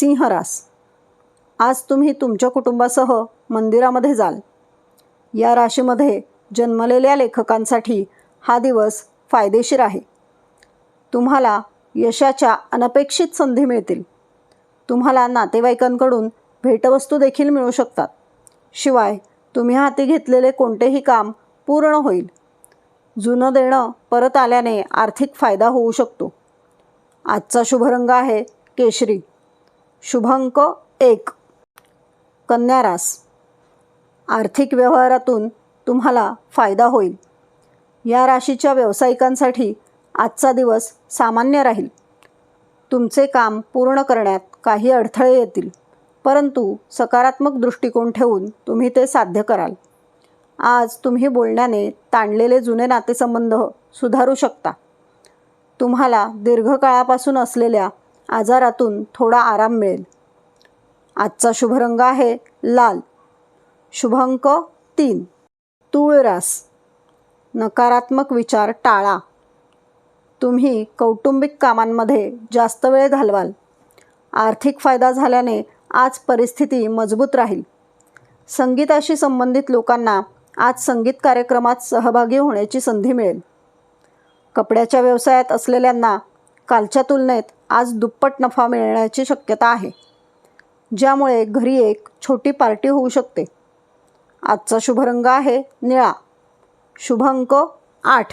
सिंह रास. आज तुम्ही तुमच्या कुटुंबासह मंदिरामध्ये जाल. या राशीमध्ये जन्मलेल्या लेखकांसाठी हा दिवस फायदेशीर आहे. तुम्हाला यशाच्या अनपेक्षित संधी मिळतील. तुम्हाला नातेवाईकांकडून भेटवस्तू देखील मिळू शकतात. शिवाय तुम्ही हाती घेतलेले कोणतेही काम पूर्ण होईल. जुनं देणं परत आल्याने आर्थिक फायदा होऊ शकतो. आजचा शुभ रंग आहे केशरी. शुभ अंक 1. कन्या रास. आर्थिक व्यवहारातून तुम्हाला फायदा होईल. या राशीच्या व्यावसायिकांसाठी आजचा दिवस सामान्य राहील. तुमचे काम पूर्ण करण्यात काही अडथळे येतील, परंतु सकारात्मक दृष्टिकोन ठेवून तुम्ही ते साध्य कराल. आज तुम्ही बोलण्याने ताणलेले जुने नातेसंबंध सुधारू शकता. तुम्हाला दीर्घकाळापासून असलेल्या आजारातून थोडा आराम मिळेल. आजचा शुभ रंग आहे लाल. शुभ अंक 3. तूळ रास. नकारात्मक विचार टाळा. तुम्ही कौटुंबिक कामांमध्ये जास्त वेळ घालवाल. आर्थिक फायदा झाल्याने आज परिस्थिती मजबूत राहील. संगीताशी संबंधित लोकांना आज संगीत कार्यक्रमात सहभागी होण्याची संधी मिळेल. कपड्याच्या व्यवसायात असलेल्यांना कालच्या तुलनेत आज दुप्पट नफा मिळण्याची शक्यता आहे, ज्यामुळे घरी एक छोटी पार्टी होऊ शकते. आजचा शुभ रंग आहे निळा. शुभ अंक 8.